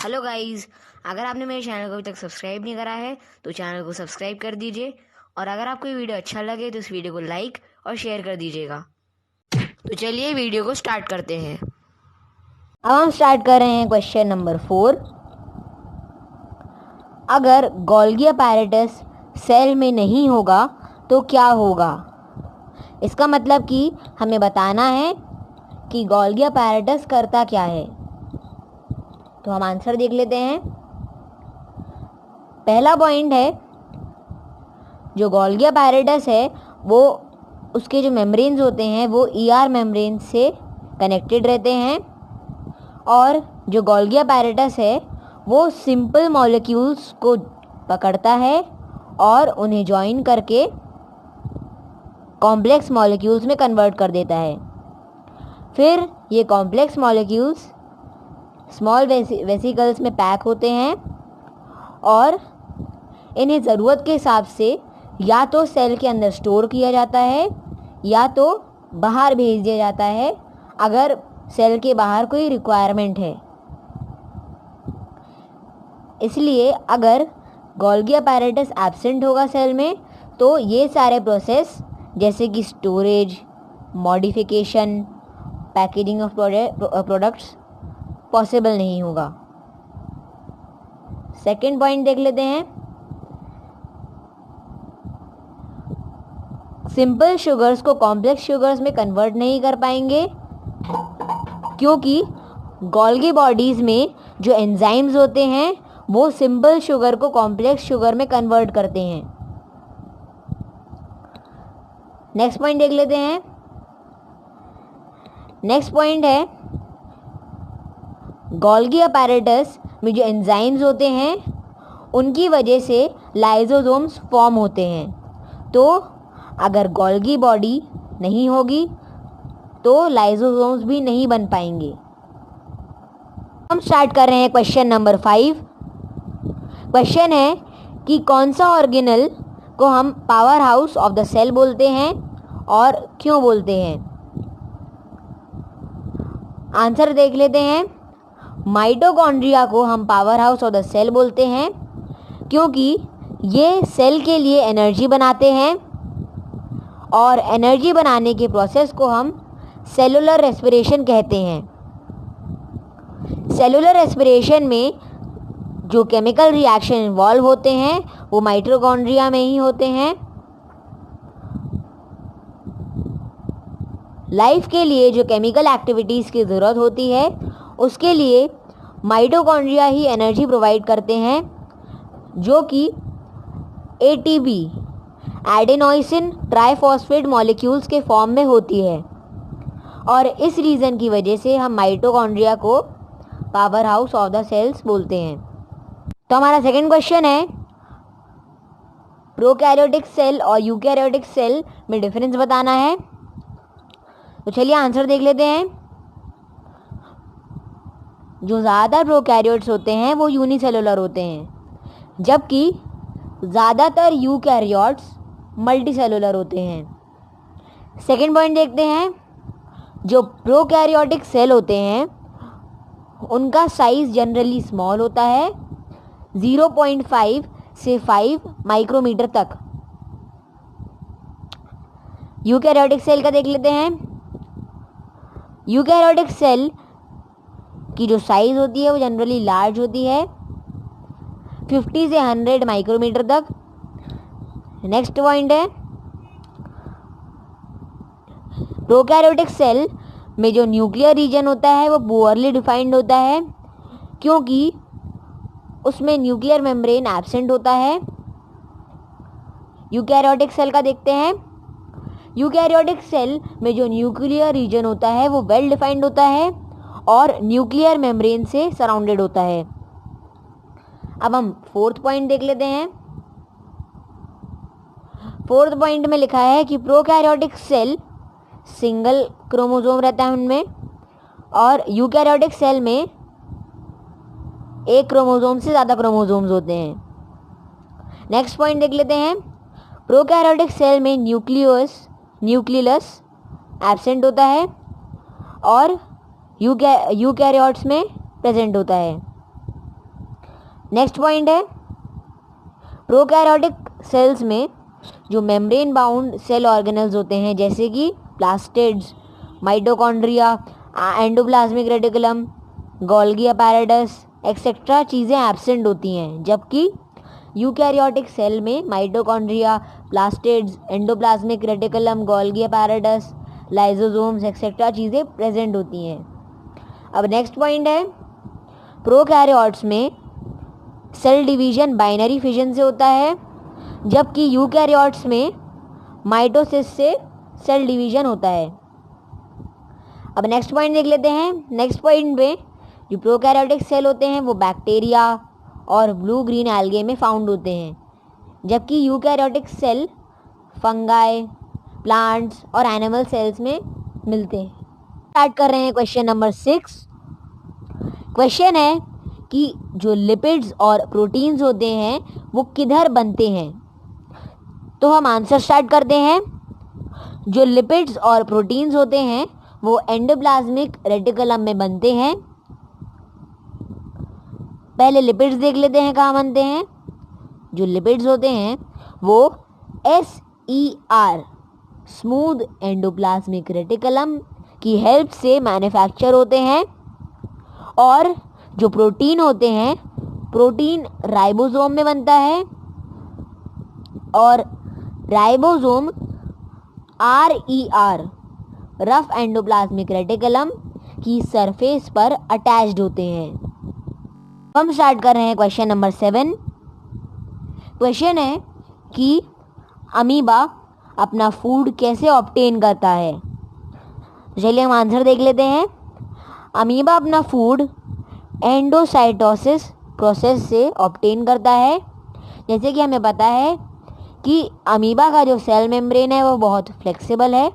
Hello guys, अगर आपने मेरे चैनल को अभी तक सब्सक्राइब नहीं करा है तो चैनल को सब्सक्राइब कर दीजिए और अगर आपको ये वीडियो अच्छा लगे तो इस वीडियो को लाइक और शेयर कर दीजिएगा। तो चलिए वीडियो को स्टार्ट करते हैं। अब हम स्टार्ट कर रहे हैं क्वेश्चन नंबर 4। अगर गोल्गी अपैरेटस सेल में नहीं होगा तो क्या होगा। इसका मतलब कि हमें बताना है कि गोल्गी अपैरेटस करता क्या है। तो हम आंसर देख लेते हैं। पहला पॉइंट है, जो गोल्गी अपैरेटस है वो उसके जो मेम्ब्रेन्स होते हैं वो ईआर मेम्ब्रेन से कनेक्टेड रहते हैं और जो गोल्गी अपैरेटस है वो सिंपल मॉलिक्यूल्स को पकड़ता है और उन्हें ज्वाइन करके कॉम्प्लेक्स मॉलिक्यूल्स में कन्वर्ट कर देता है। फिर ये कॉम्प्लेक्स मॉलिक्यूल्स स्मॉल वेसिकल्स में पैक होते हैं और इन्हें ज़रूरत के हिसाब से या तो सेल के अंदर स्टोर किया जाता है या तो बाहर भेज दिया जाता है अगर सेल के बाहर कोई रिक्वायरमेंट है। इसलिए अगर गोल्गी अपैरेटस एब्सेंट होगा सेल में तो ये सारे प्रोसेस जैसे कि storage, modification, packaging of products possible नहीं होगा। सेकेंड पॉइंट देख लेते हैं। सिंपल शुगर्स को कॉम्प्लेक्स शुगर्स में कन्वर्ट नहीं कर पाएंगे क्योंकि गोल्गी बॉडीज में जो एंजाइम्स होते हैं वो सिंपल शुगर को कॉम्प्लेक्स शुगर में कन्वर्ट करते हैं। नेक्स्ट पॉइंट देख लेते हैं। नेक्स्ट पॉइंट है, गोल्गी अपैरेटस में जो एंजाइम्स होते हैं उनकी वजह से लाइसोसोम्स फॉर्म होते हैं। तो अगर गोल्गी बॉडी नहीं होगी तो लाइसोसोम्स भी नहीं बन पाएंगे। हम स्टार्ट कर रहे हैं क्वेश्चन नंबर 5। क्वेश्चन है कि कौन सा ऑर्गेनल को हम power house of the cell बोलते हैं और क्यों बोलते हैं। आंसर देख लेते हैं। माइटोकॉन्ड्रिया को हम power house of the cell बोलते हैं क्योंकि ये सेल के लिए एनर्जी बनाते हैं और एनर्जी बनाने के प्रोसेस को हम सेलुलर रेस्पिरेशन कहते हैं। सेलुलर रेस्पिरेशन में जो केमिकल रिएक्शन इन्वॉल्व होते हैं वो माइटोकॉन्ड्रिया में ही होते हैं। लाइफ के लिए जो केमिकल एक्टिविटीज़ की ज़रूरत होती है उसके लिए माइटोकॉन्ड्रिया ही एनर्जी प्रोवाइड करते हैं जो कि एटीपी एडेनोसिन ट्राइफॉस्फेट मॉलिक्यूल्स के फॉर्म में होती है और इस रीज़न की वजह से हम माइटोकॉन्ड्रिया को power house of the cells बोलते हैं। तो हमारा सेकंड क्वेश्चन है, प्रोकैरियोटिक सेल और यूकैरियोटिक सेल में डिफरेंस बताना है। तो चलिए आंसर देख लेते हैं। जो ज़्यादातर प्रोकैरियोट्स होते हैं वो यूनिसेलुलर होते हैं जबकि ज़्यादातर यूकैरियोट्स मल्टीसेलुलर होते हैं। सेकेंड पॉइंट देखते हैं। जो प्रोकैरियोटिक सेल होते हैं उनका साइज जनरली स्मॉल होता है, 0.5 से 5 माइक्रोमीटर तक। यूकैरियोटिक सेल का देख लेते हैं। यूकैरियोटिक सेल की जो साइज होती है वो जनरली लार्ज होती है, 50 से 100 माइक्रोमीटर तक। नेक्स्ट पॉइंट है, प्रोकैरियोटिक सेल में जो न्यूक्लियर रीजन होता है वो पुअरली डिफाइंड होता है क्योंकि उसमें न्यूक्लियर मेम्ब्रेन एब्सेंट होता है। यूकैरियोटिक सेल का देखते हैं। यूकैरियोटिक सेल में जो न्यूक्लियर रीजन होता है वो वेल डिफाइंड होता है और न्यूक्लियर मेम्ब्रेन से सराउंडेड होता है। अब हम फोर्थ पॉइंट देख लेते हैं। फोर्थ पॉइंट में लिखा है कि प्रोकैरियोटिक सेल सिंगल क्रोमोसोम रहता है उनमें और यूकैरियोटिक सेल में एक क्रोमोसोम से ज़्यादा क्रोमोसोम्स होते हैं। नेक्स्ट पॉइंट देख लेते हैं। प्रोकैरियोटिक सेल में न्यूक्लियस एब्सेंट होता है और यूकैरियोट्स में प्रेजेंट होता है। नेक्स्ट पॉइंट है प्रोकैरियोटिक सेल्स में जो मेम्ब्रेन बाउंड सेल ऑर्गेनल्स होते हैं जैसे कि plastids, mitochondria, endoplasmic reticulum, Golgi apparatus etcetera चीज़ें एब्सेंट होती हैं, जबकि यूकैरियोटिक सेल में mitochondria, plastids, endoplasmic reticulum, Golgi apparatus, lysosomes etcetera चीज़ें प्रेजेंट होती हैं। अब नेक्स्ट पॉइंट है प्रोकैरियोट्स में सेल डिवीजन बाइनरी फिजन से होता है, जबकि यूकैरियोट्स में माइटोसिस से सेल डिवीजन होता है। अब नेक्स्ट पॉइंट देख लेते हैं। नेक्स्ट पॉइंट में जो प्रोकैरियोटिक सेल होते हैं वो बैक्टीरिया और ब्लू ग्रीन एल्गे में फाउंड होते हैं, जबकि यूकैरियोटिक सेल फंगाई, प्लांट्स और एनिमल सेल्स में मिलते हैं। स्टार्ट कर रहे हैं क्वेश्चन नंबर 6। क्वेश्चन है कि जो लिपिड्स और प्रोटीन्स होते हैं वो किधर बनते हैं। तो हम आंसर स्टार्ट करते हैं। जो लिपिड्स और प्रोटीन्स होते हैं वो एंडोप्लाज्मिक रेटिकुलम में बनते हैं। पहले लिपिड्स देख लेते हैं कहाँ बनते हैं। जो लिपिड्स होते हैं वो SER स्मूथ एंडोप्लाज्मिक रेटिकुलम की हेल्प से मैन्युफैक्चर होते हैं, और जो प्रोटीन होते हैं प्रोटीन राइबोसोम में बनता है, और ribosome RER rough endoplasmic reticulum की सरफेस पर अटैच्ड होते हैं। हम स्टार्ट कर रहे हैं क्वेश्चन नंबर 7। क्वेश्चन है कि अमीबा अपना फूड कैसे ऑब्टेन करता है। तो चलिए हम आंसर देख लेते हैं। अमीबा अपना फूड एंडोसाइटोसिस प्रोसेस से ऑब्टेन करता है। जैसे कि हमें पता है कि अमीबा का जो सेल मेम्ब्रेन है वो बहुत फ्लेक्सिबल है,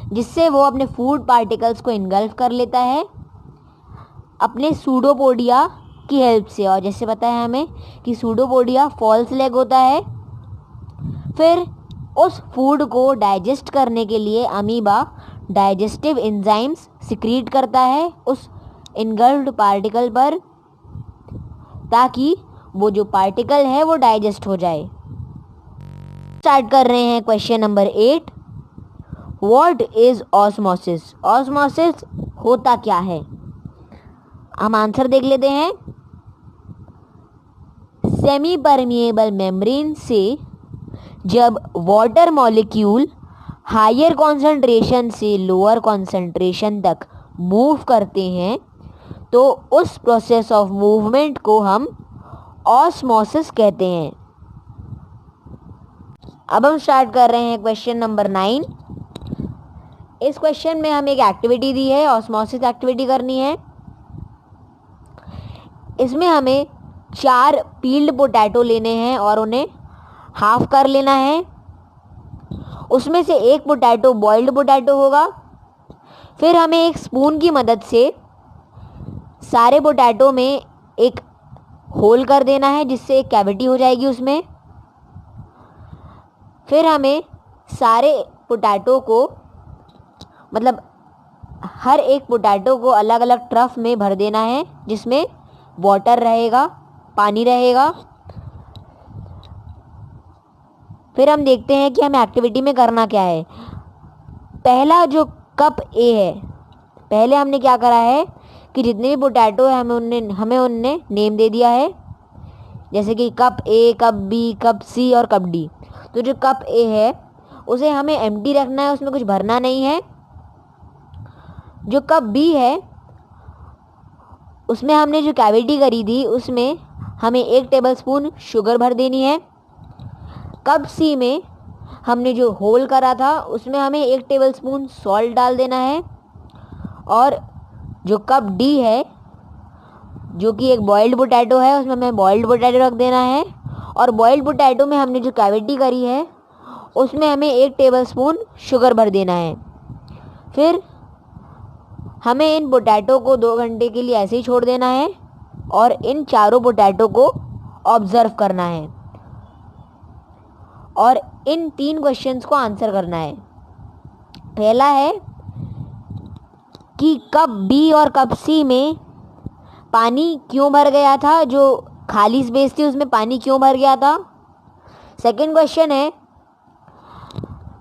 जिससे वो अपने फूड पार्टिकल्स को इनगल्फ कर लेता है अपने सूडोपोडिया की हेल्प से। और जैसे पता है हमें कि सूडोपोडिया फॉल्स लेग होता है। फिर उस फूड को डाइजेस्ट करने के लिए अमीबा डाइजेस्टिव एंजाइम्स सिक्रीट करता है उस इनगल्फ्ड पार्टिकल पर, ताकि वो जो पार्टिकल है वो डाइजेस्ट हो जाए। स्टार्ट कर रहे हैं question number 8। What is osmosis. Osmosis होता क्या है। हम आंसर देख लेते हैं। सेमी परमिएबल मेम्ब्रेन से जब वाटर मॉलिक्यूल हायर कॉन्सेंट्रेशन से लोअर कॉन्सेंट्रेशन तक मूव करते हैं तो उस प्रोसेस ऑफ मूवमेंट को हम ऑस्मोसिस कहते हैं। अब हम स्टार्ट कर रहे हैं क्वेश्चन नंबर 9। इस क्वेश्चन में हमें एक एक्टिविटी दी है, ऑस्मोसिस एक्टिविटी करनी है। इसमें हमें 4 पील्ड पोटैटो लेने हैं और उन्हें हाफ कर लेना है। उसमें से एक पोटैटो बॉइल्ड पोटैटो होगा। फिर हमें एक स्पून की मदद से सारे पोटैटो में एक होल कर देना है, जिससे एक कैविटी हो जाएगी उसमें। फिर हमें सारे पोटैटो को, मतलब हर एक पोटैटो को अलग अलग ट्रफ में भर देना है, जिसमें वाटर रहेगा, पानी रहेगा। फिर हम देखते हैं कि हमें एक्टिविटी में करना क्या है। पहला जो कप ए है, पहले हमने क्या करा है कि जितने भी पोटैटो है हमें उनने नेम दे दिया है, जैसे कि कप ए, कप बी, कप सी और कप डी। तो जो कप ए है उसे हमें एम्प्टी रखना है, उसमें कुछ भरना नहीं है। जो कप बी है उसमें हमने जो कैविटी करी थी उसमें हमें 1 टेबलस्पून शुगर भर देनी है। कप सी में हमने जो होल करा था उसमें हमें 1 टेबलस्पून सॉल्ट डाल देना है। और जो कप डी है, जो कि एक बॉइल्ड पोटैटो है, उसमें हमें बॉइल्ड पोटैटो रख देना है। और बॉइल्ड पोटैटो में हमने जो कैविटी करी है उसमें हमें 1 टेबलस्पून शुगर भर देना है। फिर हमें इन पोटैटो को 2 घंटे के लिए ऐसे ही छोड़ देना है और इन चारों पोटैटो को ऑब्जर्व करना है और इन 3 क्वेश्चंस को आंसर करना है। पहला है कि कप बी और कप सी में पानी क्यों भर गया था, जो खाली स्पेस थी उसमें पानी क्यों भर गया था। सेकंड क्वेश्चन है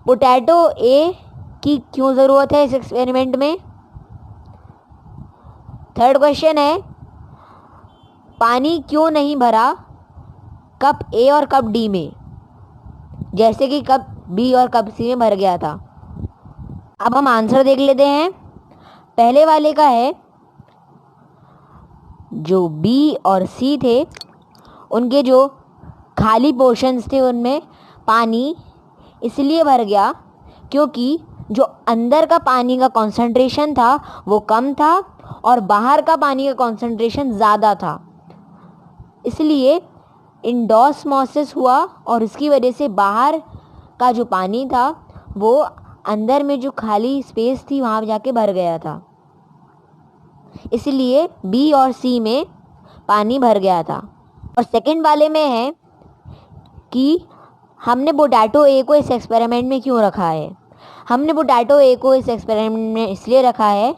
पोटैटो ए की क्यों ज़रूरत है इस एक्सपेरिमेंट में। थर्ड क्वेश्चन है पानी क्यों नहीं भरा कप ए और कप डी में, जैसे कि कप बी और कप सी में भर गया था। अब हम आंसर देख लेते हैं। पहले वाले का है जो बी और सी थे उनके जो खाली पोर्शंस थे उनमें पानी इसलिए भर गया क्योंकि जो अंदर का पानी का कंसंट्रेशन था वो कम था और बाहर का पानी का कंसंट्रेशन ज़्यादा था, इसलिए इंडोस्मोसिस हुआ और इसकी वजह से बाहर का जो पानी था वो अंदर में जो खाली स्पेस थी वहाँ जाके भर गया था, इसलिए बी और सी में पानी भर गया था। और सेकंड वाले में है कि हमने पोटैटो ए को इस एक्सपेरिमेंट में क्यों रखा है। हमने पोटैटो ए को इस एक्सपेरिमेंट में इसलिए रखा है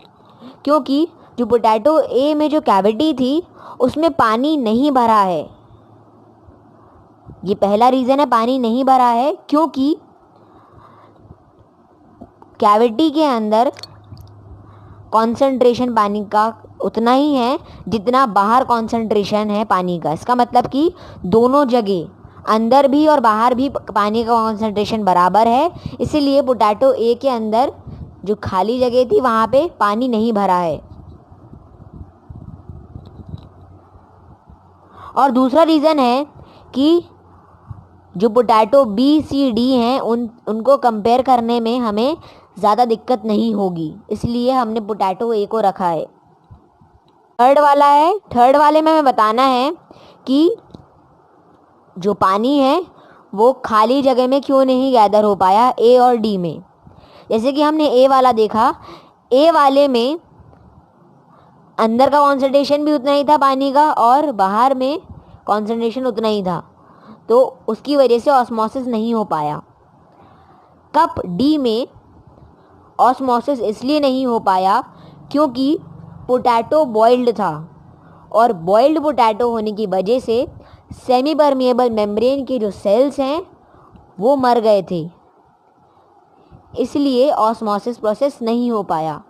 क्योंकि जो पोटैटो ए में जो कैविटी थी उसमें पानी नहीं भरा है। ये पहला रीज़न है, पानी नहीं भरा है क्योंकि कैविटी के अंदर कॉन्सेंट्रेशन पानी का उतना ही है जितना बाहर कॉन्सेंट्रेशन है पानी का। इसका मतलब कि दोनों जगह अंदर भी और बाहर भी पानी का कॉन्सेंट्रेशन बराबर है, इसीलिए पोटैटो ए के अंदर जो खाली जगह थी वहाँ पे पानी नहीं भरा है। और दूसरा रीज़न है कि जो पोटैटो बी सी डी हैं उनको कंपेयर करने में हमें ज़्यादा दिक्कत नहीं होगी, इसलिए हमने पोटैटो ए को रखा है। थर्ड वाला है, थर्ड वाले में हमें बताना है कि जो पानी है वो खाली जगह में क्यों नहीं गैदर हो पाया ए और डी में। जैसे कि हमने ए वाला देखा, ए वाले में अंदर का कॉन्सेंट्रेशन भी उतना ही था पानी का और बाहर में कॉन्सेंट्रेशन उतना ही था, तो उसकी वजह से ऑस्मोसिस नहीं हो पाया। कप डी में ऑस्मोसिस इसलिए नहीं हो पाया क्योंकि पोटैटो बॉइल्ड था और बॉइल्ड पोटैटो होने की वजह से सेमी परमिएबल मेम्ब्रेन के जो सेल्स हैं वो मर गए थे, इसलिए ऑस्मोसिस प्रोसेस नहीं हो पाया।